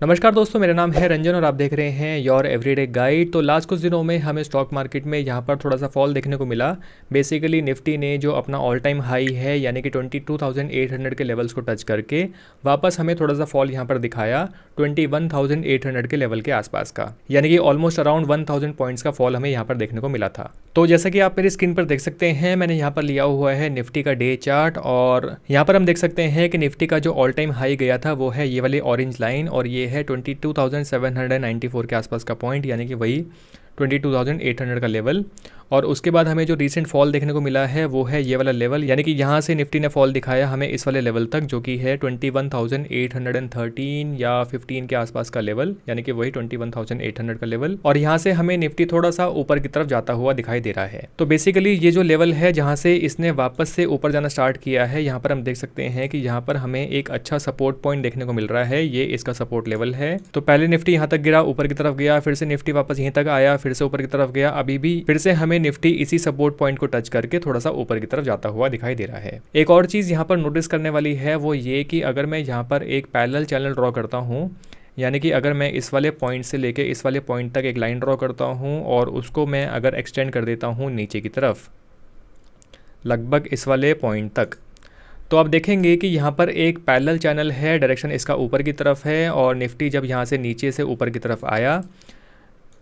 नमस्कार दोस्तों, मेरा नाम है रंजन और आप देख रहे हैं योर एवरीडे गाइड। तो लास्ट कुछ दिनों में हमें स्टॉक मार्केट में यहाँ पर थोड़ा सा फॉल देखने को मिला। बेसिकली निफ्टी ने जो अपना ऑल टाइम हाई है यानी कि 22,800 के लेवल्स को टच करके वापस हमें थोड़ा सा फॉल यहाँ पर दिखाया 21,800 के लेवल के आसपास का, यानी कि ऑलमोस्ट अराउंड 1,000 पॉइंट्स का फॉल हमें यहाँ पर देखने को मिला था। तो जैसा कि आप मेरी स्क्रीन पर देख सकते हैं, मैंने यहाँ पर लिया हुआ है निफ्टी का डे चार्ट और यहाँ पर हम देख सकते हैं कि निफ्टी का जो ऑल टाइम हाई गया था वो है ये वाली ऑरेंज लाइन और ये है 22,794 के आसपास का पॉइंट, यानी कि वही 22,800 का लेवल। और उसके बाद हमें जो रीसेंट फॉल देखने को मिला है वो है ये वाला लेवल, यानी कि यहाँ से निफ्टी ने फॉल दिखाया हमें इस वाले लेवल तक, जो कि है 21,813 या 15 के आसपास का लेवल, यानी कि वही 21,800 का लेवल। और यहाँ से हमें निफ्टी थोड़ा सा ऊपर की तरफ जाता हुआ दिखाई दे रहा है। तो बेसिकली ये जो लेवल है जहाँ से इसने वापस से ऊपर जाना स्टार्ट किया है, यहाँ पर हम देख सकते हैं कि यहाँ पर हमें एक अच्छा सपोर्ट पॉइंट देखने को मिल रहा है। ये इसका सपोर्ट लेवल है। तो पहले निफ्टी यहाँ तक गिरा, ऊपर की तरफ गया, फिर से निफ्टी वापस यहीं तक आया, फिर से ऊपर की तरफ गया। अभी भी फिर से हमें निफ्टी इसी सपोर्ट पॉइंट को टच करके थोड़ा सा ऊपर की तरफ जाता हुआ दिखाई दे रहा है। एक और चीज यहाँ पर नोटिस करने वाली है वो ये कि अगर मैं यहाँ पर एक पैरेलल चैनल ड्रॉ करता हूँ, यानी कि अगर मैं इस वाले पॉइंट से लेके इस वाले पॉइंट तक एक लाइन ड्रॉ करता हूँ और उसको मैं अगर एक्सटेंड कर देता हूँ नीचे की तरफ लगभग इस वाले पॉइंट तक, तो आप देखेंगे कि यहाँ पर एक पैरेलल चैनल है, डायरेक्शन इसका ऊपर की तरफ है। और निफ्टी जब यहाँ से नीचे से ऊपर की तरफ आया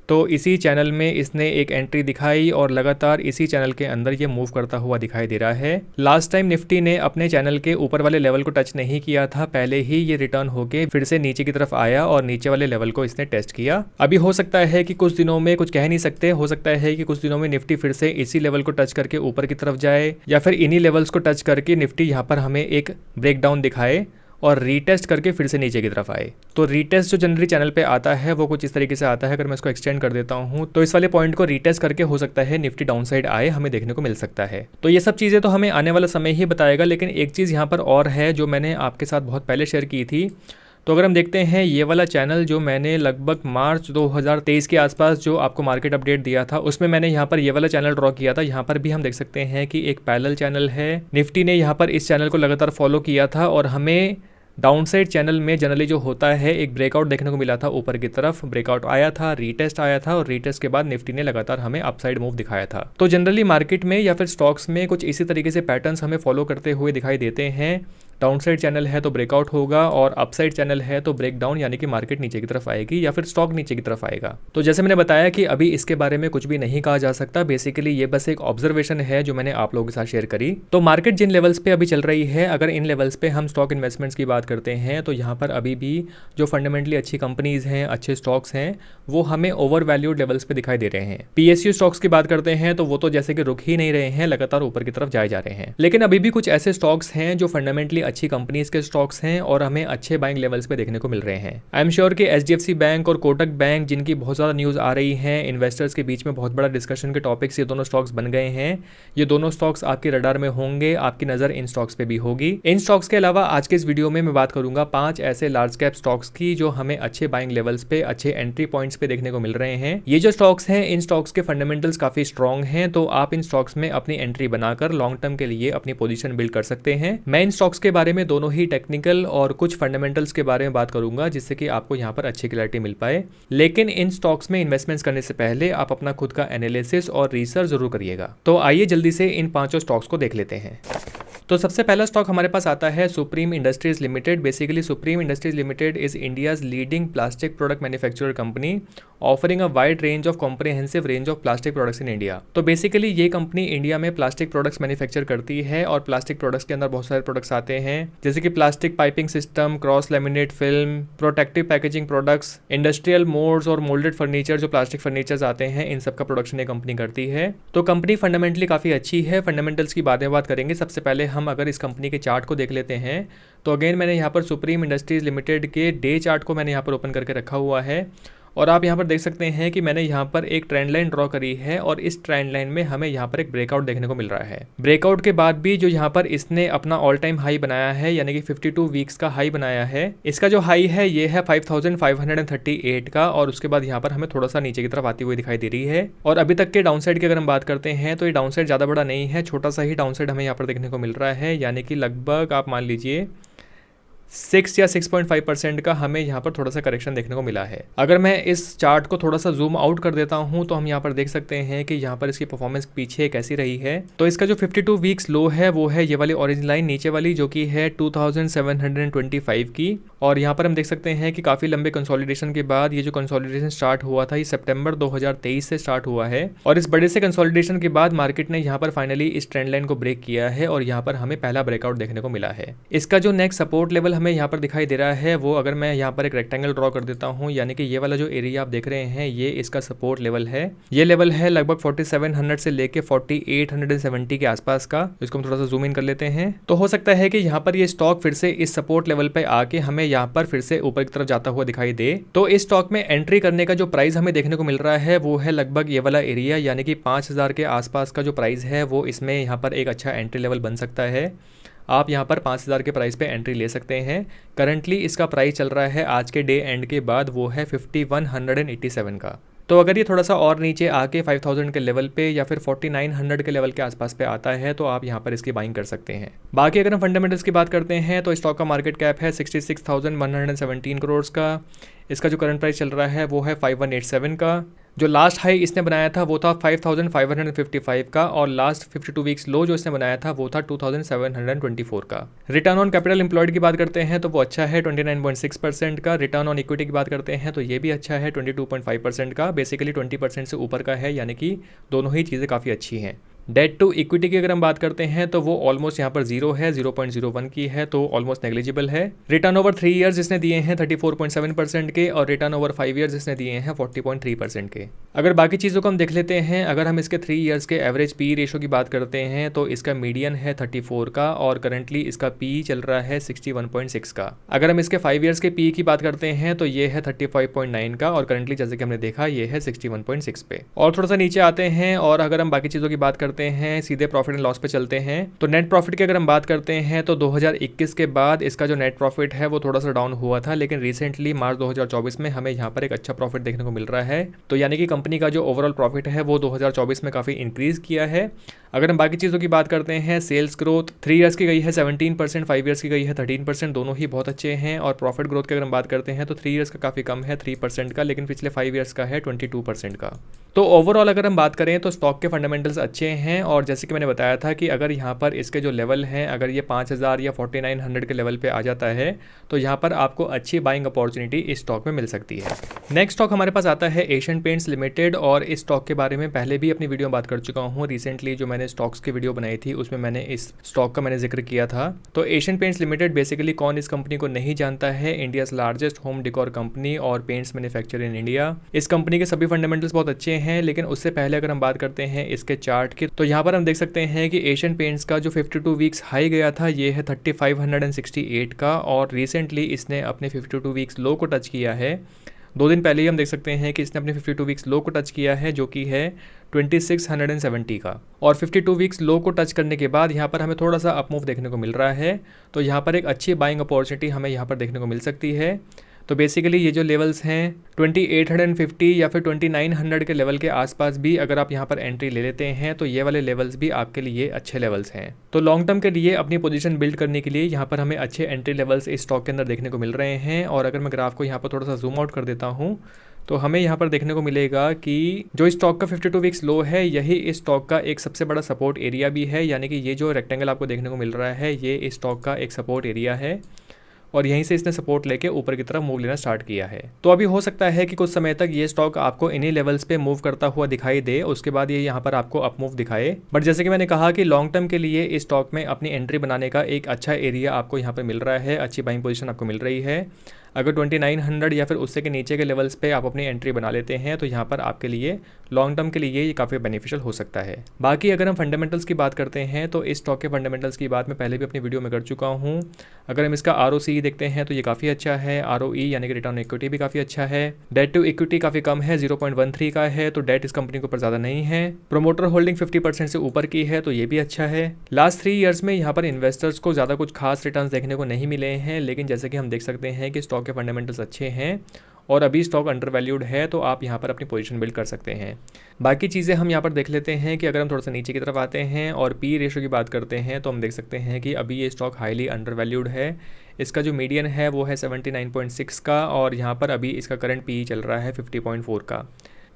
तो इसी चैनल में इसने एक एंट्री दिखाई और लगातार इसी चैनल के अंदर ये मूव करता हुआ दिखाई दे रहा है। लास्ट टाइम निफ्टी ने अपने चैनल के ऊपर वाले लेवल को टच नहीं किया था, पहले ही ये रिटर्न होके फिर से नीचे की तरफ आया और नीचे वाले लेवल को इसने टेस्ट किया। अभी हो सकता है कि कुछ दिनों में, कुछ कह नहीं सकते, हो सकता है कि कुछ दिनों में निफ्टी फिर से इसी लेवल को टच करके ऊपर की तरफ जाए या फिर इन्हीं लेवल्स को टच करके निफ्टी यहाँ पर हमें एक ब्रेकडाउन दिखाए और रीटेस्ट करके फिर से नीचे की तरफ आए। तो रीटेस्ट जो जनरली चैनल पे आता है वो कुछ इस तरीके से आता है। अगर मैं इसको एक्सटेंड कर देता हूँ तो इस वाले पॉइंट को रीटेस्ट करके हो सकता है निफ्टी डाउन साइड आए, हमें देखने को मिल सकता है। तो ये सब चीज़ें तो हमें आने वाला समय ही बताएगा, लेकिन एक चीज़ यहाँ पर और है जो मैंने आपके साथ बहुत पहले शेयर की थी। तो अगर हम देखते हैं ये वाला चैनल जो मैंने लगभग मार्च 2023 के आसपास जो आपको मार्केट अपडेट दिया था, उसमें मैंने यहाँ पर ये वाला चैनल ड्रॉ किया था। यहाँ पर भी हम देख सकते हैं कि एक पैरेलल चैनल है। निफ्टी ने यहाँ पर इस चैनल को लगातार फॉलो किया था और हमें डाउनसाइड चैनल में जनरली जो होता है एक ब्रेकआउट देखने को मिला था, ऊपर की तरफ ब्रेकआउट आया था, रीटेस्ट आया था और रीटेस्ट के बाद निफ्टी ने लगातार हमें अपसाइड मूव दिखाया था। तो जनरली मार्केट में या फिर स्टॉक्स में कुछ इसी तरीके से पैटर्न्स हमें फॉलो करते हुए दिखाई देते हैं। डाउनसाइड चैनल है तो ब्रेकआउट होगा और अपसाइड चैनल है तो ब्रेक डाउन, यानी कि मार्केट नीचे की तरफ आएगी या फिर स्टॉक नीचे की तरफ आएगा। तो जैसे मैंने बताया कि अभी इसके बारे में कुछ भी नहीं कहा जा सकता, बेसिकली ये बस एक ऑब्जर्वेशन है जो मैंने आप लोगों के साथ शेयर करी। तो मार्केट जिन लेवल्स पे अभी चल रही है, अगर इन लेवल्स पे हम स्टॉक इन्वेस्टमेंट्स की बात करते हैं तो यहाँ पर अभी भी जो फंडामेंटली अच्छी कंपनीज हैं, अच्छे स्टॉक्स हैं, वो हमें ओवर वैल्यूड लेवल्स पे दिखाई दे रहे हैं। पीएसयू स्टॉक्स की बात करते हैं तो वो तो जैसे कि रुक ही नहीं रहे हैं, लगातार ऊपर की तरफ जाए जा रहे हैं। लेकिन अभी भी कुछ ऐसे स्टॉक्स हैं जो फंडामेंटली अच्छी कंपनीज के स्टॉक्स हैं और हमें अच्छे बाइंग लेवल्स पे देखने को मिल रहे हैं। आई एम श्योर कि एचडीएफसी बैंक और कोटक बैंक, जिनकी बहुत ज़्यादा न्यूज़ आ रही है, इन्वेस्टर्स के बीच में बहुत बड़ा डिस्कशन के टॉपिक्स ये दोनों स्टॉक्स बन गए हैं। ये दोनों स्टॉक्स आपके रडार में होंगे, आपकी नज़र इन स्टॉक्स पे भी होगी। इन स्टॉक्स के अलावा आज के इस वीडियो में मैं बात करूंगा 5 ऐसे लार्ज कैप स्टॉक्स की जो हमें अच्छे बाइंग लेवल्स पे, अच्छे एंट्री पॉइंट्स पे देखने को मिल रहे हैं। ये जो स्टॉक्स हैं, इन स्टॉक्स के फंडामेंटल्स काफ़ी स्ट्रॉन्ग हैं, तो आप इन स्टॉक्स में अपनी एंट्री बनाकर लॉन्ग टर्म के लिए अपनी पोजीशन बिल्ड कर सकते हैं। मैं इन स्टॉक्स के बारे में दोनों ही टेक्निकल और कुछ फंडामेंटल्स के बारे में बात करूंगा, जिससे कि आपको यहाँ पर अच्छी क्लैरिटी मिल पाए। लेकिन इन स्टॉक्स में इन्वेस्टमेंट्स करने से पहले आप अपना खुद का एनालिसिस और रिसर्च जरूर करिएगा। तो आइए जल्दी से इन 5 स्टॉक्स को देख लेते हैं। तो सबसे पहला स्टॉक हमारे पास आता है supreme industries limited. Basically supreme industries limited is India's leading plastic product manufacturer company offering a wide range of comprehensive range of plastic products in India. तो बेसिकली ये कंपनी इंडिया में प्लास्टिक प्रोडक्ट्स मैन्युफैक्चर करती है और plastic products के अंदर बहुत सारे प्रोडक्ट्स आते हैं, जैसे कि plastic piping system, cross laminate film, protective packaging products, industrial moulds और मोल्डेड फर्नीचर, जो प्लास्टिक फर्नीचर्स आते हैं, इन सब का प्रोडक्शन ये कंपनी करती है। तो कंपनी फंडामेंटली काफ़ी अच्छी है। फंडामेंटल्स की बाद में बात करेंगे। सबसे पहले हम अगर इस कंपनी के चार्ट को देख लेते हैं तो अगेन मैंने यहाँ पर सुप्रीम इंडस्ट्रीज लिमिटेड के डे चार्ट को मैंने यहाँ पर ओपन करके रखा हुआ है और आप यहाँ पर देख सकते हैं कि मैंने यहाँ पर एक ट्रेंड लाइन ड्रॉ करी है और इस ट्रेंड लाइन में हमें यहाँ पर एक ब्रेकआउट देखने को मिल रहा है। ब्रेकआउट के बाद भी जो यहाँ पर इसने अपना ऑल टाइम हाई बनाया है, यानी कि 52 वीक्स का हाई बनाया है, इसका जो हाई है ये है 5538 का और उसके बाद यहाँ पर हमें थोड़ा सा नीचे की तरफ आती हुई दिखाई दे रही है। और अभी तक के डाउनसाइड की अगर हम बात करते हैं तो ये डाउनसाइड ज़्यादा बड़ा नहीं है, छोटा सा ही डाउनसाइड हमें यहाँ पर देखने को मिल रहा है, यानी कि लगभग आप मान लीजिए 6 या 6.5% का हमें यहाँ पर थोड़ा सा करेक्शन देखने को मिला है। अगर मैं इस चार्ट को थोड़ा सा जूम आउट कर देता हूँ तो हम यहाँ पर देख सकते हैं कि यहाँ पर इसकी परफॉर्मेंस पीछे कैसी रही है। तो इसका जो 52 वीक्स लो है वो है ये वाली ऑरेंज लाइन नीचे वाली, जो कि है 2725 की। और यहाँ पर हम देख सकते हैं कि काफ़ी लंबे कंसोलिडेशन के बाद ये जो कंसोलिडेशन स्टार्ट हुआ था ये सितंबर 2023 से स्टार्ट हुआ है, और इस बड़े से कंसोलिडेशन के बाद मार्केट ने यहाँ पर फाइनली इस ट्रेंड लाइन को ब्रेक किया है और यहाँ पर हमें पहला ब्रेकआउट देखने को मिला है। इसका जो नेक्स्ट सपोर्ट लेवल हमें यहाँ पर दिखाई दे रहा है वो, अगर मैं यहाँ पर एक रेक्टेंगल ड्रॉ कर देता हूँ, यानी कि ये वाला जो एरिया आप देख रहे हैं ये इसका सपोर्ट लेवल है। ये लेवल है लगभग 4700 से लेके 4870 के आसपास का। इसको हम थोड़ा सा जूम इन कर लेते हैं। तो हो सकता है कि यहाँ पर ये स्टॉक फिर से इस सपोर्ट लेवल पे आके हमें यहाँ पर फिर से ऊपर की तरफ जाता हुआ दिखाई दे। तो इस स्टॉक में एंट्री करने का जो प्राइस हमें देखने को मिल रहा है वो है लगभग ये वाला एरिया, यानी कि 5000 के आसपास का जो प्राइस है वो इसमें यहाँ पर एक अच्छा एंट्री लेवल बन सकता है। आप यहाँ पर 5000 के प्राइस पे एंट्री ले सकते हैं। करंटली इसका प्राइस चल रहा है आज के डे एंड के बाद वो है 5187 का। तो अगर ये थोड़ा सा और नीचे आके 5000 के लेवल पे या फिर 4900 के लेवल के आसपास पे आता है तो आप यहाँ पर इसकी बाइंग कर सकते हैं। बाकी अगर हम फंडामेंटल्स की बात करते हैं तो स्टॉक का मार्केट कैप है 66,117 करोड़ का। इसका जो करंट प्राइस चल रहा है वो है 5187 का। जो लास्ट हाई इसने बनाया था वो था 5555 का, और लास्ट 52 वीक्स लो जो इसने बनाया था वो था 2724 का। रिटर्न ऑन कैपिटल एम्प्लॉयड की बात करते हैं तो वो अच्छा है 29.6% का। रिटर्न ऑन इक्विटी की बात करते हैं तो ये भी अच्छा है 22.5% का। बेसिकली 20% से ऊपर का है, यानी कि दोनों ही चीज़ें काफ़ी अच्छी हैं। डेट टू इक्विटी की अगर हम बात करते हैं तो वो ऑलमोस्ट यहाँ पर जीरो है, 0.01 की है, तो ऑलमोस्ट नेग्लिजिबल है। रिटर्न ओवर 3 ईयर्स इसने दिए हैं 34.7% के, और रिटर्न ओवर 5 ईयर्स इसने दिए हैं 40.3% के। अगर बाकी चीज़ों को हम देख लेते हैं, अगर हम इसके 3 ईयर्स के एवरेज पी रेशो की बात करते हैं तो इसका मीडियन है 34 का, और करंटली इसका पी चल रहा है 61.6 का। अगर हम इसके 5 ईयर्स के पी की बात करते हैं तो ये है 35.9 का, और करंटली जैसे कि हमने देखा ये है 61.6 पे। और थोड़ा सा नीचे आते हैं, और अगर हम बाकी चीज़ों की बात करते हैं, सीधे प्रॉफिट एंड लॉस पे चलते हैं, तो नेट प्रॉफिट की अगर हम बात करते हैं तो 2021 के बाद इसका जो नेट प्रॉफिट है वो थोड़ा सा डाउन हुआ था, लेकिन रिसेंटली मार्च 2024 में हमें यहाँ पर एक अच्छा प्रॉफिट देखने को मिल रहा है। तो यानी कि कंपनी का जो ओवरऑल प्रॉफिट है वो 2024 में काफ़ी इंक्रीज किया है। अगर हम बाकी चीज़ों की बात करते हैं, सेल्स ग्रोथ 3 ईयर्स की गई है 17%, 5 ईयर्स की गई है 13%, दोनों ही बहुत अच्छे हैं। और प्रॉफिट ग्रोथ की अगर हम बात करते हैं तो 3 ईयर्स का काफ़ी कम है 3% का, लेकिन पिछले 5 ईयर्स का है 22% का। तो ओवरऑल अगर हम बात करें तो स्टॉक के फंडामेंटल्स अच्छे हैं, और जैसे कि मैंने बताया था कि अगर यहाँ पर इसके जो लेवल हैं, अगर ये 5000 या 4900 के लेवल पे आ जाता है तो यहाँ पर आपको अच्छी बाइंग अपॉर्चुनिटी इस स्टॉक में मिल सकती है। नेक्स्ट स्टॉक हमारे पास आता है एशियन पेंट्स लिमिटेड, और इस स्टॉक के बारे में पहले भी अपनी वीडियो में बात कर चुका हूँ। रिसेंटली जो मैंने स्टॉक्स की वीडियो बनाई थी उसमें मैंने इस स्टॉक का मैंने जिक्र किया था। तो एशियन पेंट्स लिमिटेड बेसिकली कौन इस कंपनी को नहीं जानता है, India's largest home decor company और पेंट्स मैन्युफैक्चर इन इंडिया। इस कंपनी के सभी फंडामेंटल्स बहुत अच्छे हैं, लेकिन उससे पहले अगर हम बात करते हैं इसके चार्ट की, तो यहाँ पर हम देख सकते हैं कि एशियन पेंट्स का जो 52 वीक्स हाई गया था ये है 3568 का, और रिसेंटली इसने अपने 52 वीक्स लो को टच किया है। 2 दिन पहले ही हम देख सकते हैं कि इसने अपने 52 वीक्स लो को टच किया है, जो कि है 2670 का। और 52 वीक्स लो को टच करने के बाद यहाँ पर हमें थोड़ा सा अपमूव देखने को मिल रहा है, तो यहाँ पर एक अच्छी बाइंग अपॉर्चुनिटी हमें यहाँ पर देखने को मिल सकती है। तो बेसिकली ये जो लेवल्स हैं 2850 या फिर 2900 के लेवल के आसपास भी अगर आप यहाँ पर एंट्री ले लेते हैं तो ये वाले लेवल्स भी आपके लिए अच्छे लेवल्स हैं। तो लॉन्ग टर्म के लिए अपनी पोजीशन बिल्ड करने के लिए यहाँ पर हमें अच्छे एंट्री लेवल्स इस स्टॉक के अंदर देखने को मिल रहे हैं। और अगर मैं ग्राफ को यहाँ पर थोड़ा सा जूम आउट कर देता हूँ तो हमें यहाँ पर देखने को मिलेगा कि जो स्टॉक का 52 वीक्स लो है यही इस स्टॉक का एक सबसे बड़ा सपोर्ट एरिया भी है, यानी कि ये जो रेक्टेंगल आपको देखने को मिल रहा है ये इस स्टॉक का एक सपोर्ट एरिया है, और यहीं से इसने सपोर्ट लेके ऊपर की तरफ मूव लेना स्टार्ट किया है। तो अभी हो सकता है कि कुछ समय तक ये स्टॉक आपको इन्हीं लेवल्स पे मूव करता हुआ दिखाई दे, उसके बाद ये यहाँ पर आपको अप मूव दिखाए। बट जैसे कि मैंने कहा कि लॉन्ग टर्म के लिए इस स्टॉक में अपनी एंट्री बनाने का एक अच्छा एरिया आपको यहाँ पर मिल रहा है, अच्छी बाइंग पोजीशन आपको मिल रही है। अगर 2900 या फिर उससे के नीचे के लेवल्स पे आप अपनी एंट्री बना लेते हैं तो यहाँ पर आपके लिए लॉन्ग टर्म के लिए ये काफ़ी बेनिफिशियल हो सकता है। बाकी अगर हम फंडामेंटल्स की बात करते हैं तो इस स्टॉक के फंडामेंटल्स की बात मैं पहले भी अपनी वीडियो में कर चुका हूँ। अगर हम इसका ROCE देखते हैं तो ये काफ़ी अच्छा है, ROE यानी कि रिटर्न ऑन इक्विटी भी काफ़ी अच्छा है, डेट टू इक्विटी काफ़ी कम है 0.13 का है, तो डेट इस कंपनी के ऊपर ज़्यादा नहीं है, प्रोमोटर होल्डिंग 50% से ऊपर की है तो ये भी अच्छा है। लास्ट 3 ईयर्स में यहाँ पर इन्वेस्टर्स को ज़्यादा कुछ खास रिटर्न देखने को नहीं मिले हैं, लेकिन जैसे कि हम देख सकते हैं कि स्टॉक के फंडामेंटल्स अच्छे हैं और अभी स्टॉक अंडर वैल्यूड है, तो आप यहाँ पर अपनी पोजीशन बिल्ड कर सकते हैं। बाकी चीज़ें हम यहाँ पर देख लेते हैं कि अगर हम थोड़ा सा नीचे की तरफ आते हैं और पी रेशो की बात करते हैं तो हम देख सकते हैं कि अभी ये स्टॉक हाईली अंडर वैल्यूड है। इसका जो मीडियन है वो है 79.6 का और यहाँ पर अभी इसका करंट पी चल रहा है 50.4 का।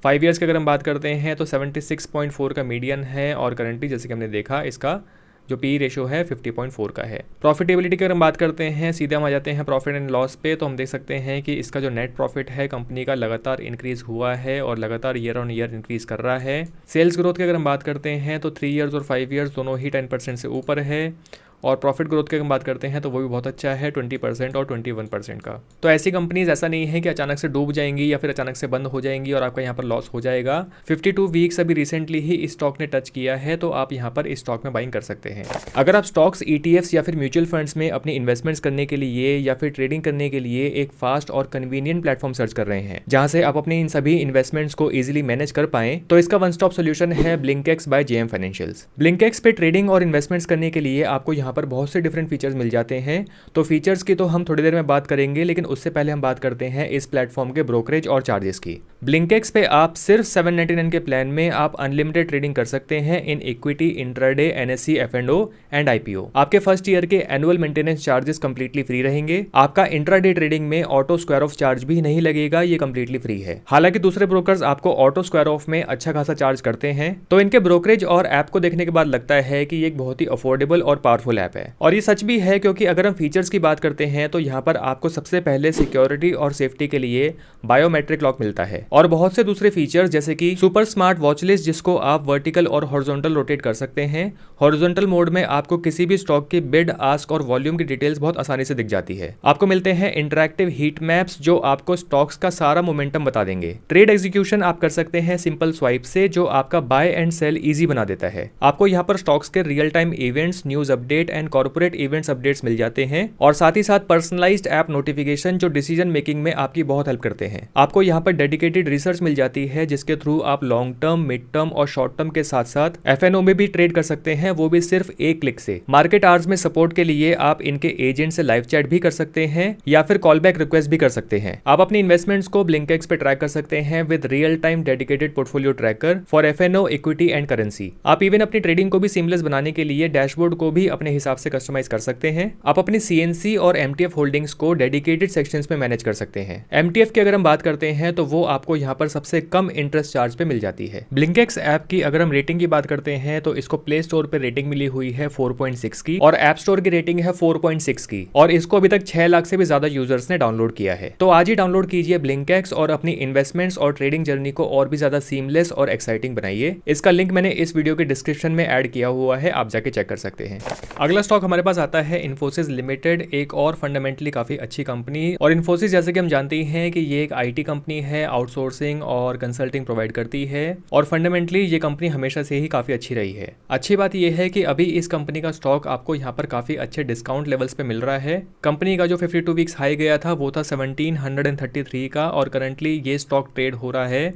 5 ईयर्स की अगर हम बात करते हैं तो 76.4 का मीडियन है और करंटली जैसे कि हमने देखा इसका जो पी रेशो है 50.4 का है। प्रॉफिटेबिलिटी की अगर हम बात करते हैं, सीधे हम आ जाते हैं प्रॉफिट एंड लॉस पे, तो हम देख सकते हैं कि इसका जो नेट प्रॉफिट है कंपनी का लगातार इंक्रीज हुआ है और लगातार ईयर ऑन ईयर इंक्रीज कर रहा है। सेल्स ग्रोथ की अगर हम बात करते हैं तो 3 ईयर्स और 5 ईयर्स दोनों ही 10% से ऊपर है और प्रॉफिट ग्रोथ की हम बात करते हैं तो वो भी बहुत अच्छा है 20% और 21% का। तो ऐसी कंपनीज ऐसा नहीं है कि अचानक से डूब जाएंगी या फिर अचानक से बंद हो जाएंगी और आपका यहाँ पर लॉस हो जाएगा। 52 वीक्स अभी रिसेंटली ही इस स्टॉक ने टच किया है, तो आप यहाँ पर इस स्टॉक में बाइंग कर सकते हैं। अगर आप स्टॉक्स, ETFs या फिर म्यूचुअल फंड्स में अपनी इन्वेस्टमेंट्स करने के लिए या फिर ट्रेडिंग करने के लिए एक फास्ट और कन्वीनियंट प्लेटफॉर्म सर्च कर रहे हैं जहां से आप अपने इन सभी इन्वेस्टमेंट्स को इजिली मैनेज कर पाएं, तो इसका वन स्टॉप सोल्यूशन है BlinkX by JM Financials. BlinkX पे ट्रेडिंग और इन्वेस्टमेंट्स करने के लिए आपको यहाँ पर बहुत से डिफरेंट फीचर्स मिल जाते हैं। तो फीचर्स की तो हम थोड़ी देर में बात करेंगे, लेकिन उससे पहले हम बात करते हैं इस प्लेटफॉर्म के ब्रोकरेज और चार्जेस की। ब्लिंकएक्स पे आप सिर्फ 799 के प्लान में आप अनलिमिटेड ट्रेडिंग कर सकते हैं in equity, intraday, NSE, F&O and IPO। आपके फर्स्ट ईयर के annual maintenance charges completely free रहेंगे। आपका इंट्राडे ट्रेडिंग में ऑटो स्क्वायर ऑफ चार्ज भी नहीं लगेगा, ये कंप्लीटली फ्री है। हालांकि दूसरे ब्रोकर्स आपको ऑटो स्क्वायर ऑफ में अच्छा खासा चार्ज करते हैं। तो इनके ब्रोकरेज और ऐप को देखने के बाद लगता है कि ये एक बहुत ही अफोर्डेबल और पावरफुल ऐप है, और ये सच भी है क्योंकि अगर हम फीचर्स की बात करते हैं तो यहाँ पर आपको सबसे पहले सिक्योरिटी और सेफ्टी के लिए बायोमेट्रिक लॉक मिलता है और बहुत से दूसरे फीचर्स जैसे कि सुपर स्मार्ट वॉच लिस्ट, जिसको आप वर्टिकल और हॉरिजॉन्टल रोटेट कर सकते हैं। हॉरिजॉन्टल मोड में आपको किसी भी स्टॉक की बिड, आस्क और वॉल्यूम की डिटेल्स बहुत आसानी से दिख जाती है। आपको मिलते हैं इंटरैक्टिव हीट मैप्स जो आपको स्टॉक्स का सारा मोमेंटम बता देंगे। ट्रेड एग्जीक्यूशन आप कर सकते हैं सिंपल स्वाइप से, जो आपका बाय एंड सेल इजी बना देता है। आपको यहाँ पर स्टॉक्स के real time events, news update and corporate events updates मिल जाते हैं और साथ ही साथ पर्सनलाइज्ड ऐप नोटिफिकेशन जो डिसीजन मेकिंग में आपकी बहुत हेल्प करते हैं। आपको यहाँ पर डेडिकेटेड रिसर्च मिल जाती है जिसके थ्रू आप लॉन्ग टर्म, मिड टर्म और शॉर्ट टर्म के साथ साथ F&O में भी ट्रेड कर सकते हैं, वो भी सिर्फ एक क्लिक से। मार्केट आवर्स में सपोर्ट के लिए आप इनके एजेंट से लाइव चैट भी कर सकते हैं या फिर कॉल बैक रिक्वेस्ट भी कर सकते हैं। आप अपनी इन्वेस्टमेंट्स को ब्लिंकएक्स पे ट्रैक कर सकते हैं with real time dedicated portfolio tracker for F&O, equity and currency. आप इवन अपनी ट्रेडिंग को भी सीमलेस बनाने के लिए डैशबोर्ड को भी अपने हिसाब से कस्टमाइज कर सकते हैं। आप अपनी CNC और MTF होल्डिंग्स को डेडिकेटेड सेक्शंस में मैनेज कर सकते हैं। MTF की अगर हम बात करते हैं तो वो आपको यहाँ पर सबसे कम इंटरेस्ट चार्ज पे मिल जाती है। ब्लिंकएक्स ऐप की अगर हम रेटिंग की बात करते हैं तो इसको प्ले स्टोर पे रेटिंग मिली हुई है 4.6 की और ऐप स्टोर की रेटिंग है 4.6 की, और इसको अभी तक 6 लाख से भी ज्यादा यूजर्स ने डाउनलोड किया है। तो आज ही डाउनलोड कीजिए ब्लिंकएक्स और अपनी इन्वेस्टमेंट्स और ट्रेडिंग जर्नी को और भी ज्यादा सीमलेस और एक्साइटिंग बनाइए। इसका लिंक मैंने इस वीडियो के डिस्क्रिप्शन में ऐड किया हुआ है, आप जाके चेक कर सकते हैं। अगला स्टॉक हमारे पास आता है इन्फोसिस लिमिटेड, एक और फंडामेंटली काफी अच्छी कंपनी। और इन्फोसिस जैसे कि हम जानते हैं कि ये एक IT कंपनी है, आउटसोर्सिंग और कंसल्टिंग प्रोवाइड करती है और फंडामेंटली ये कंपनी हमेशा से ही काफी अच्छी रही है। अच्छी बात यह है कि अभी इस कंपनी का स्टॉक आपको यहाँ पर काफी अच्छे डिस्काउंट लेवल्स पे मिल रहा है। कंपनी का जो 52 वीक्स हाई गया था वो था 1733 का और करंटली ये स्टॉक ट्रेड हो रहा है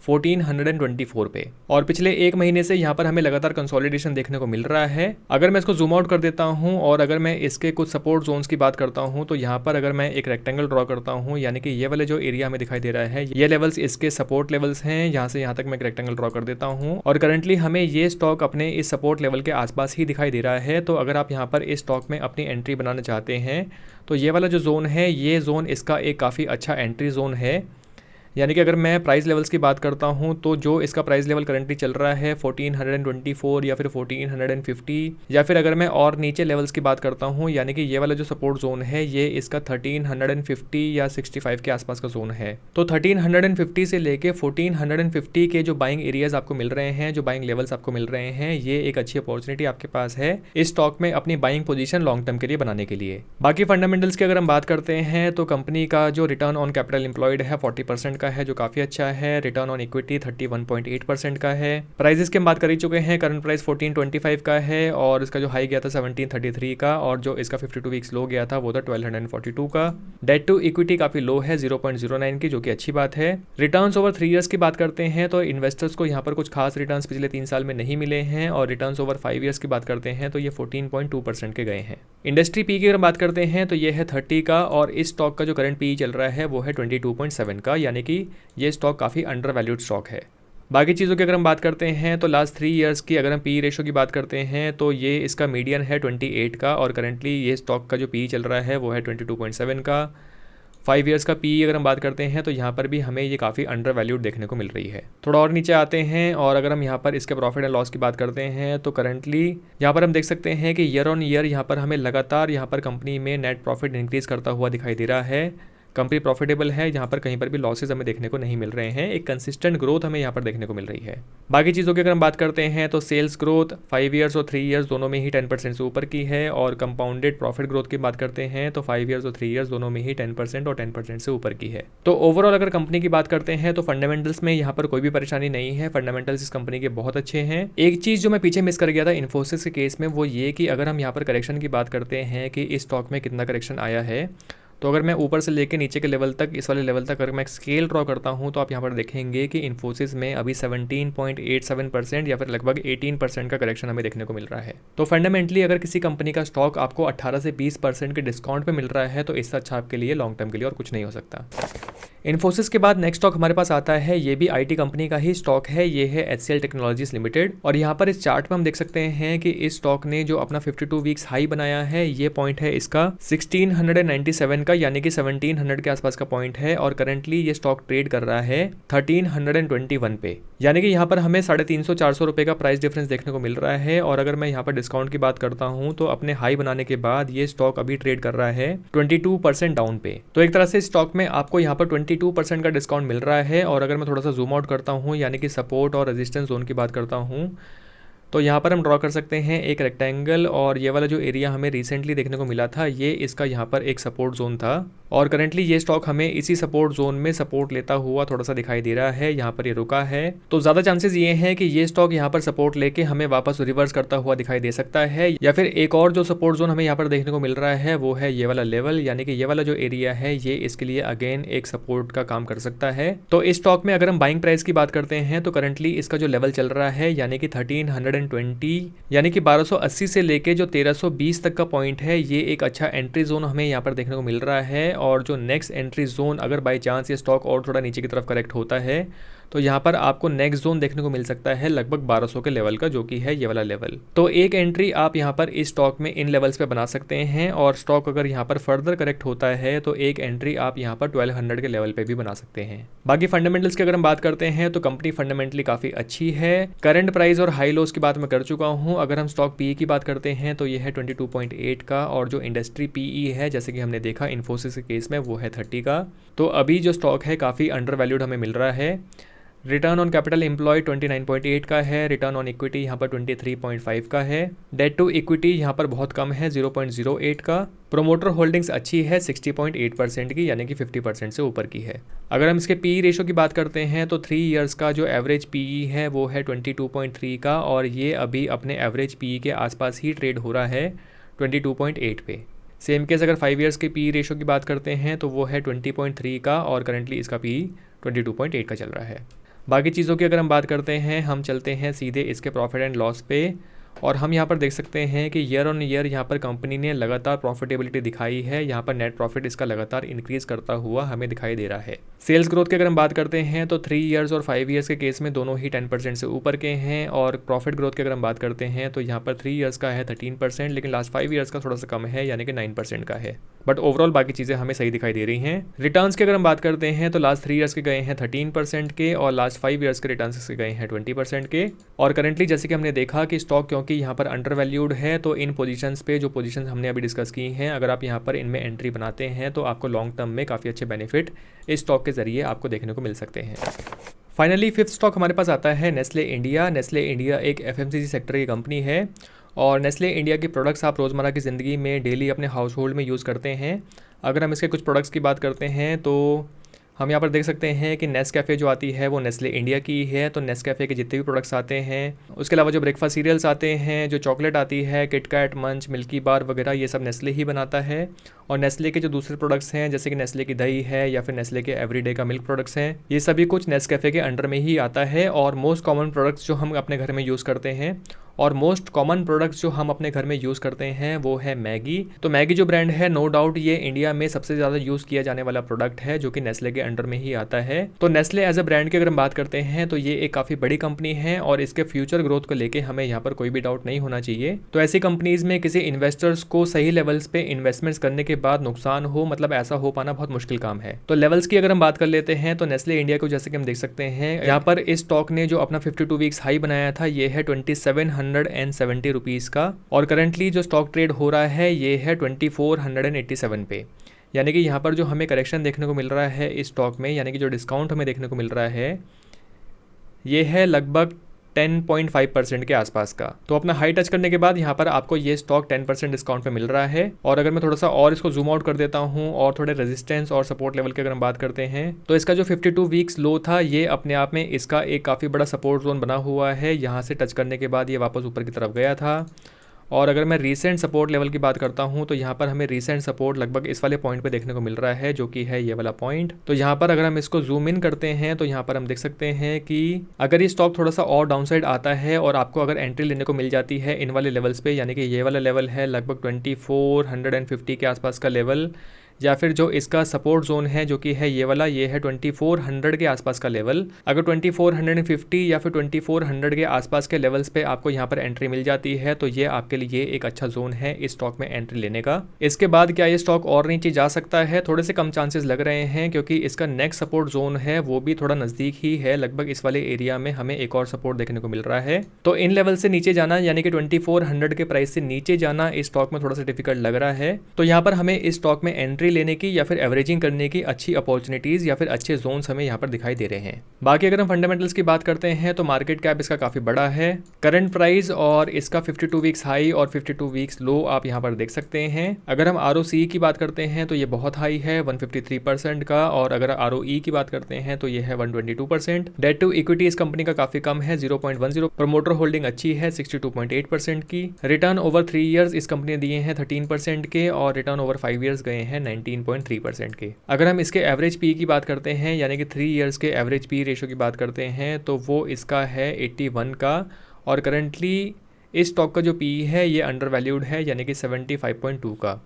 1424 पे, और पिछले एक महीने से यहाँ पर हमें लगातार कंसोलिडेशन देखने को मिल रहा है। अगर मैं इसको जूम आउट कर देता हूँ और अगर मैं इसके कुछ सपोर्ट जोन्स की बात करता हूँ तो यहाँ पर अगर मैं एक रेक्टेंगल ड्रॉ करता हूँ, यानी कि ये वाले जो एरिया हमें दिखाई दे रहा है ये लेवल्स इसके सपोर्ट लेवल्स हैं। यहाँ से यहाँ तक मैं एक रेक्टेंगल ड्रॉ कर देता हूँ और करंटली हमें ये स्टॉक अपने इस सपोर्ट लेवल के आसपास ही दिखाई दे रहा है। तो अगर आप यहाँ पर इस स्टॉक में अपनी एंट्री बनाना चाहते हैं तो ये वाला जो जोन है, ये जोन इसका एक काफ़ी अच्छा एंट्री जोन है। यानी कि अगर मैं प्राइस लेवल्स की बात करता हूं तो जो इसका प्राइस लेवल करंटली चल रहा है 1424 या फिर 1450, या फिर अगर मैं और नीचे लेवल्स की बात करता हूं, यानी कि ये वाला जो सपोर्ट जोन है ये इसका 1350 या 65 के आसपास का जोन है। तो 1350 से लेके 1450 के जो बाइंग एरियाज आपको मिल रहे हैं, जो बाइंग लेवल्स आपको मिल रहे हैं, ये एक अच्छी अपॉर्चुनिटी आपके पास है इस स्टॉक में अपनी बाइंग पोजीशन लॉन्ग टर्म के लिए बनाने के लिए। बाकी फंडामेंटल्स की अगर हम बात करते हैं तो कंपनी का जो रिटर्न ऑन कैपिटल एम्प्लॉयड है 40% है, जो काफी अच्छा है। रिटर्न ऑन इक्विटी 31.8% का है। प्राइसेस की हम बात कर ही चुके हैं, करंट प्राइस 1425 का है और इसका जो हाई गया था 1733 का और जो इसका 52 वीक्स लो गया था वो था 1242 का। डेट टू इक्विटी काफी लो है 0.09 की, जो कि अच्छी बात है। रिटर्न्स ओवर 3 ईयर्स की बात करते हैं तो इन्वेस्टर्स को यहाँ पर कुछ खास रिटर्न्स पिछले 3 साल में नहीं मिले हैं, और रिटर्न्स ओवर 5 ईयर्स की बात करते हैं तो ये 14.2% के गए हैं। इंडस्ट्री पी की अगर बात करते हैं तो ये है 30 का और इस स्टॉक का जो करंट पी चल रहा है वो है 22.7 का, यानी कि ये स्टॉक काफ़ी अंडर वैल्यूड स्टॉक है। बाकी चीज़ों की अगर हम बात करते हैं तो लास्ट 3 ईयर्स की अगर हम पी रेशो की बात करते हैं तो ये इसका मीडियन है 28 का, और करंटली ये स्टॉक का जो पी चल रहा है वो है 22.7 का। 5 ईयर्स का पी अगर हम बात करते हैं तो यहाँ पर भी हमें ये काफ़ी अंडर वैल्यूड देखने को मिल रही है। थोड़ा और नीचे आते हैं और अगर हम यहाँ पर इसके प्रॉफिट एंड लॉस की बात करते हैं तो करंटली यहाँ पर हम देख सकते हैं कि ईयर ऑन ईयर यहाँ पर हमें लगातार यहाँ पर कंपनी में नेट प्रॉफिट इंक्रीज़ करता हुआ दिखाई दे रहा है। कंपनी प्रॉफिटेबल है, यहाँ पर कहीं पर भी लॉसेज हमें देखने को नहीं मिल रहे हैं। एक कंसिस्टेंट ग्रोथ हमें यहाँ पर देखने को मिल रही है। बाकी चीज़ों की अगर हम बात करते हैं तो सेल्स ग्रोथ 5 ईयर्स और 3 ईयर्स दोनों में ही 10% से ऊपर की है, और कंपाउंडेड प्रॉफिट ग्रोथ की बात करते हैं तो 5 ईयर्स और 3 ईयर्स दोनों में ही 10% और 10% से ऊपर की है। तो ओवरऑल अगर कंपनी की बात करते हैं तो फंडामेंटल्स में यहाँ पर कोई भी परेशानी नहीं है। फंडामेंटल्स इस कंपनी के बहुत अच्छे हैं। एक चीज़ जो मैं पीछे मिस कर गया था इन्फोसिस के केस में, वो ये कि अगर हम यहाँ पर करेक्शन की बात करते हैं कि इस स्टॉक में कितना करेक्शन आया है, तो अगर मैं ऊपर से लेके नीचे के लेवल तक, इस वाले लेवल तक अगर मैं स्केल ड्रॉ करता हूं तो आप यहां पर देखेंगे कि इन्फोसिस में अभी 17.87% या फिर लगभग 18% का करेक्शन हमें देखने को मिल रहा है। तो फंडामेंटली अगर किसी कंपनी का स्टॉक आपको 18 से 20% के डिस्काउंट पे मिल रहा है तो इससे अच्छा आपके लिए लॉन्ग टर्म के लिए और कुछ नहीं हो सकता। इन्फोसिस के बाद नेक्स्ट स्टॉक हमारे पास आता है, ये भी आईटी कंपनी का ही स्टॉक है, ये है HCL टेक्नोलॉजीज लिमिटेड। और यहाँ पर इस चार्ट में हम देख सकते हैं कि इस स्टॉक ने जो अपना 52 वीक्स हाई बनाया है, ये पॉइंट है इसका 1697 का, यानी कि 1700 के आसपास का पॉइंट है, और करंटली ये स्टॉक ट्रेड कर रहा है 1321 पे, यानी कि यहाँ पर हमें 350-400 रुपये का प्राइस डिफरेंस देखने को मिल रहा है। और अगर मैं यहाँ पर डिस्काउंट की बात करता हूँ तो अपने हाई बनाने के बाद ये स्टॉक अभी ट्रेड कर रहा है 22% डाउन पे। तो एक तरह से स्टॉक में आपको यहाँ पर 22% का डिस्काउंट मिल रहा है। और अगर मैं थोड़ा सा जूम आउट करता हूँ, यानी कि सपोर्ट और रेजिस्टेंस जोन की बात करता हूँ, तो यहाँ पर हम ड्रॉ कर सकते हैं एक रेक्टेंगल, और ये वाला जो एरिया हमें रिसेंटली देखने को मिला था ये इसका यहाँ पर एक सपोर्ट जोन था, और करंटली ये स्टॉक हमें इसी सपोर्ट जोन में सपोर्ट लेता हुआ थोड़ा सा दिखाई दे रहा है। यहाँ पर ये रुका है, तो ज़्यादा चांसेस ये हैं कि ये स्टॉक यहाँ पर सपोर्ट लेके हमें वापस रिवर्स करता हुआ दिखाई दे सकता है, या फिर एक और जो सपोर्ट जोन हमें यहाँ पर देखने को मिल रहा है वो है ये वाला लेवल, यानी कि ये वाला जो एरिया है ये इसके लिए अगेन एक सपोर्ट का काम कर सकता है। तो इस स्टॉक में अगर हम बाइंग प्राइस की बात करते हैं तो करंटली इसका जो लेवल चल रहा है, यानी कि 1320, यानी कि 1280 से लेके जो 1320 तक का पॉइंट है, ये एक अच्छा एंट्री जोन हमें यहाँ पर देखने को मिल रहा है। और जो नेक्स्ट एंट्री जोन, अगर बाई चांस ये स्टॉक और थोड़ा नीचे की तरफ करेक्ट होता है तो यहाँ पर आपको नेक्स्ट जोन देखने को मिल सकता है लगभग 1200 के लेवल का, जो कि है ये वाला लेवल। तो एक एंट्री आप यहाँ पर इस स्टॉक में इन लेवल्स पे बना सकते हैं, और स्टॉक अगर यहाँ पर फर्दर करेक्ट होता है तो एक एंट्री आप यहाँ पर 1200 के लेवल पे भी बना सकते हैं। बाकी फंडामेंटल्स की अगर हम बात करते हैं तो कंपनी फंडामेंटली काफ़ी अच्छी है। करंट प्राइस और हाई लोस की बात मैं कर चुका हूँ। अगर हम स्टॉक पीई की बात करते हैं तो ये है 22.8 का, और जो इंडस्ट्री पीई है जैसे कि हमने देखा इन्फोसिस के केस में वो है 30 का। तो अभी जो स्टॉक है काफ़ी अंडर वैल्यूड हमें मिल रहा है। रिटर्न ऑन कैपिटल एम्प्लॉय 29.8 का है, रिटर्न ऑन इक्विटी यहाँ पर 23.5 का है, डेट टू इक्विटी यहाँ पर बहुत कम है 0.08 का, प्रोमोटर होल्डिंग्स अच्छी है 60.8% की, यानी कि 50% से ऊपर की है। अगर हम इसके पी रेशो की बात करते हैं तो 3 ईयर्स का जो एवरेज पीई है वो है 22.3 का, और ये अभी अपने एवरेज पीई के आसपास ही ट्रेड हो रहा है 22.8 पे। सेम केस अगर 5 ईयर्स के पी रेशो की बात करते हैं तो वो है 20.3 का, और करंटली इसका पी 22.8 का चल रहा है। बाकी चीज़ों की अगर हम बात करते हैं, हम चलते हैं सीधे इसके प्रॉफिट एंड लॉस पे, और हम यहाँ पर देख सकते हैं कि ईयर ऑन ईयर यहाँ पर कंपनी ने लगातार प्रॉफिटेबिलिटी दिखाई है। यहाँ पर नेट प्रॉफिट इसका लगातार इंक्रीज करता हुआ हमें दिखाई दे रहा है। सेल्स ग्रोथ की अगर हम बात करते हैं तो 3 ईयर्स और 5 ईयर्स के केस में दोनों ही 10% से ऊपर के हैं, और प्रॉफिट ग्रोथ की अगर हम बात करते हैं तो यहाँ पर 3 ईयर्स का है 13%, लेकिन लास्ट 5 ईयर्स का थोड़ा सा कम है, यानी कि 9% का है। बट ओवरऑल बाकी चीज़ें हमें सही दिखाई दे रही हैं। रिटर्न्स की अगर हम बात करते हैं तो लास्ट 3 ईयर्स के गए हैं 13% के, और लास्ट 5 ईयर्स के रिटर्न्स के गए हैं 20% के। और करंटली जैसे कि हमने देखा कि स्टॉक क्योंकि यहाँ पर अंडर वैल्यूड है, तो इन पोजीशंस पे जो पोजीशंस हमने अभी डिस्कस की हैं, अगर आप यहाँ पर इनमें एंट्री बनाते हैं तो आपको लॉन्ग टर्म में काफ़ी अच्छे बेनिफिट इस स्टॉक के जरिए आपको देखने को मिल सकते हैं। फाइनली 5th स्टॉक हमारे पास आता है नेस्ले इंडिया। नेस्ले इंडिया एक FMCG सेक्टर की कंपनी है, और नेस्ले इंडिया के प्रोडक्ट्स आप रोज़मर्रा की ज़िंदगी में डेली अपने हाउस होल्ड में यूज़ करते हैं। अगर हम इसके कुछ प्रोडक्ट्स की बात करते हैं तो हम यहाँ पर देख सकते हैं कि नेस्कैफ़े जो आती है वो नेस्ले इंडिया की है। तो नेस्कैफ़े के जितने भी प्रोडक्ट्स आते हैं, उसके अलावा जो ब्रेकफास्ट सीरियल्स आते हैं, जो चॉकलेट आती है, किटकैट, मंच, मिल्की बार वगैरह, ये सब नेस्ले ही बनाता है। और नेस्ले के जो दूसरे प्रोडक्ट्स हैं जैसे कि नेस्ले की दही है या फिर नेस्ले के एवरीडे का मिल्क प्रोडक्ट्स हैं, ये सभी कुछ नेस्कैफ़े के अंडर में ही आता है। और मोस्ट कॉमन प्रोडक्ट्स जो हम अपने घर में यूज़ करते हैं और मोस्ट कॉमन प्रोडक्ट्स जो हम अपने घर में यूज़ करते हैं वो है मैगी। तो मैगी जो ब्रांड है, नो डाउट ये इंडिया में सबसे ज़्यादा यूज़ किया जाने वाला प्रोडक्ट है, जो कि नेस्ले के अंडर में ही आता है। तो नेस्ले एज अ ब्रांड की अगर हम बात करते हैं तो ये एक काफ़ी बड़ी कंपनी है और इसके फ्यूचर ग्रोथ को लेके हमें यहाँ पर कोई भी डाउट नहीं होना चाहिए। तो ऐसी कंपनीज में किसी इन्वेस्टर्स को सही लेवल्स पे इन्वेस्टमेंट्स करने के बाद नुकसान हो, मतलब ऐसा हो पाना बहुत मुश्किल काम है। तो लेवल्स की अगर हम बात कर लेते हैं तो नेस्ले इंडिया को जैसे कि हम देख सकते हैं, यहाँ पर इस स्टॉक ने जो अपना 52 वीक्स हाई बनाया था ये है 2770 रुपीज़ का, और करंटली जो स्टॉक ट्रेड हो रहा है ये है 2487 पे। यानी कि यहाँ पर जो हमें करेक्शन देखने को मिल रहा है इस स्टॉक में, यानी कि जो डिस्काउंट हमें देखने को मिल रहा है ये है लगभग 10.5% के आसपास का। तो अपना हाई टच करने के बाद यहाँ पर आपको ये स्टॉक 10% डिस्काउंट पे मिल रहा है। और अगर मैं थोड़ा सा और इसको जूम आउट कर देता हूँ और थोड़े रेजिस्टेंस और सपोर्ट लेवल की अगर हम बात करते हैं तो इसका जो 52 वीक्स लो था ये अपने आप में इसका एक काफ़ी बड़ा सपोर्ट जोन बना हुआ है। यहाँ से टच करने के बाद ये वापस ऊपर की तरफ गया था। और अगर मैं रीसेंट सपोर्ट लेवल की बात करता हूं तो यहाँ पर हमें रीसेंट सपोर्ट लगभग इस वाले पॉइंट पे देखने को मिल रहा है, जो कि है ये वाला पॉइंट। तो यहाँ पर अगर हम इसको जूम इन करते हैं तो यहाँ पर हम देख सकते हैं कि अगर ये स्टॉक थोड़ा सा और डाउनसाइड आता है और आपको अगर एंट्री लेने को मिल जाती है इन वाले लेवल्स पे, यानी कि ये वाला लेवल है लगभग 2450 के आसपास का लेवल, या फिर जो इसका सपोर्ट जोन है जो कि है ये वाला, ये है 2400 के आसपास का लेवल। अगर 2450 या फिर 2400 के आसपास के लेवल्स पे आपको यहाँ पर एंट्री मिल जाती है तो ये आपके लिए एक अच्छा जोन है इस स्टॉक में एंट्री लेने का। इसके बाद क्या ये स्टॉक और नीचे जा सकता है? थोड़े से कम चांसेस लग रहे हैं, क्योंकि इसका नेक्स्ट सपोर्ट जोन है वो भी थोड़ा नज़दीक ही है। लगभग इस वाले एरिया में हमें एक और सपोर्ट देखने को मिल रहा है। तो इन लेवल से नीचे जाना, यानी कि 2400 के प्राइस से नीचे जाना इस स्टॉक में थोड़ा सा डिफिकल्ट लग रहा है। तो यहाँ पर हमें इस स्टॉक में एंट्री लेने की या फिर एवरेजिंग करने की अच्छी अपॉर्चुनिटीज या फिर अच्छे जोन्स हमें यहाँ पर दिखाई दे रहे हैं। बाकी अगर हम फंडामेंटल्स की बात करते हैं तो मार्केट कैप इसका काफ़ी बड़ा है। करंट प्राइस और इसका 52 वीक्स हाई और 52 वीक्स लो आप यहाँ पर देख सकते हैं। अगर हम ROCE की बात करते हैं तो ये बहुत हाई है 153% का, और अगर ROE की बात करते हैं तो ये है 122%। डेट टू इक्विटी इस कंपनी का काफ़ी कम है 0.10। प्रमोटर होल्डिंग अच्छी है 62.8% की। रिटर्न ओवर 3 ईयर्स इस कंपनी ने दिए हैं 13% के, और रिटर्न ओवर 5 ईयर्स गए हैं 19.3% के। अगर हम इसके एवरेज पी की बात करते हैं, यानी कि 3 इयर्स के एवरेज पी रेशो की बात करते हैं तो वो इसका है 81 का, और करंटली इस स्टॉक का जो पी है ये अंडर वैल्यूड है, यानी कि 75.2 का।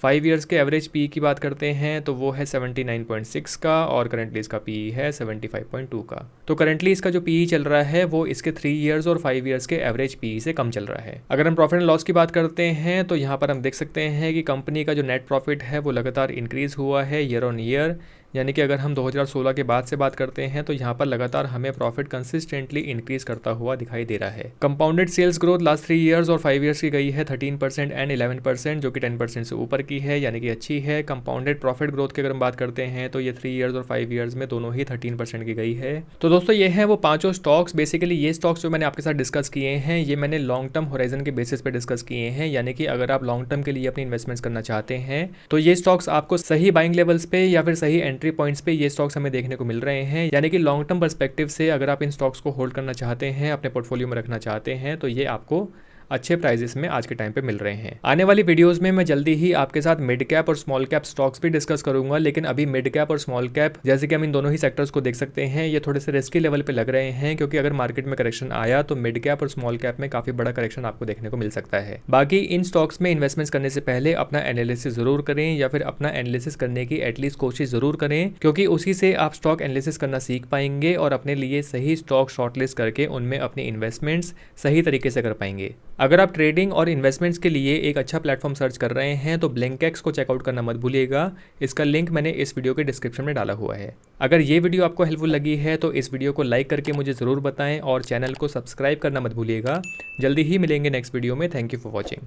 5 इयर्स के एवरेज पी की बात करते हैं तो वो है 79.6 का, और करंटली इसका पी है 75.2 का। तो करंटली इसका जो पी चल रहा है वो इसके 3 इयर्स और 5 इयर्स के एवरेज पी से कम चल रहा है। अगर हम प्रॉफिट एंड लॉस की बात करते हैं तो यहाँ पर हम देख सकते हैं कि कंपनी का जो नेट प्रॉफिट है वो लगातार इंक्रीज हुआ है ईयर ऑन ईयर, यानी कि अगर हम 2016 के बाद से बात करते हैं तो यहाँ पर लगातार हमें प्रॉफिट कंसिस्टेंटली इंक्रीज करता हुआ दिखाई दे रहा है। Compounded sales growth last 3 years और 5 इयर्स की गई है 13% एंड 11%, जो कि 10% से ऊपर की है, यानी कि अच्छी है। कंपाउंडेड प्रॉफिट ग्रोथ की अगर हम बात करते हैं तो ये 3 इयर्स और 5 इयर्स में दोनों ही 13% की गई है। तो दोस्तों ये हैं वो पांचों स्टॉक्स। बेसिकली ये स्टॉक्स जो मैंने आपके साथ डिस्कस किए हैं ये मैंने लॉन्ग टर्म होराइजन के बेसिस पे डिस्कस किए हैं, यानी कि अगर आप लॉन्ग टर्म के लिए अपनी इन्वेस्टमेंट्स करना चाहते हैं तो ये स्टॉक्स आपको सही बाइंग लेवल्स पे या फिर सही एंट्री पॉइंट्स पे ये स्टॉक्स हमें देखने को मिल रहे हैं। यानी कि लॉन्ग टर्म पर्सपेक्टिव से अगर आप इन स्टॉक्स को होल्ड करना चाहते हैं, अपने पोर्टफोलियो में रखना चाहते हैं, तो ये आपको अच्छे प्राइजेस में आज के टाइम पे मिल रहे हैं। आने वाली वीडियोस में मैं जल्दी ही आपके साथ मिड कैप और स्मॉल कैप स्टॉक्स भी डिस्कस करूंगा, लेकिन अभी मिड कैप और स्मॉल कैप जैसे कि हम इन दोनों ही सेक्टर्स को देख सकते हैं ये थोड़े से रिस्की लेवल पे लग रहे हैं, क्योंकि अगर मार्केट में करेक्शन आया तो मिड कैप और स्मॉल कैप में काफी बड़ा करेक्शन आपको देखने को मिल सकता है। बाकी इन स्टॉक्स में इन्वेस्टमेंट्स करने से पहले अपना एनालिसिस जरूर करें, या फिर अपना एनालिसिस करने की एटलीस्ट कोशिश जरूर करें, क्योंकि उसी से आप स्टॉक एनालिसिस करना सीख पाएंगे और अपने लिए सही स्टॉक शॉर्टलिस्ट करके उनमें अपनी इन्वेस्टमेंट्स सही तरीके से कर पाएंगे। अगर आप ट्रेडिंग और इन्वेस्टमेंट्स के लिए एक अच्छा प्लेटफॉर्म सर्च कर रहे हैं तो ब्लिंकएक्स को चेकआउट करना मत भूलिएगा। इसका लिंक मैंने इस वीडियो के डिस्क्रिप्शन में डाला हुआ है। अगर ये वीडियो आपको हेल्पफुल लगी है तो इस वीडियो को लाइक करके मुझे ज़रूर बताएं और चैनल को सब्सक्राइब करना मत भूलिएगा। जल्दी ही मिलेंगे नेक्स्ट वीडियो में। Thank you for watching.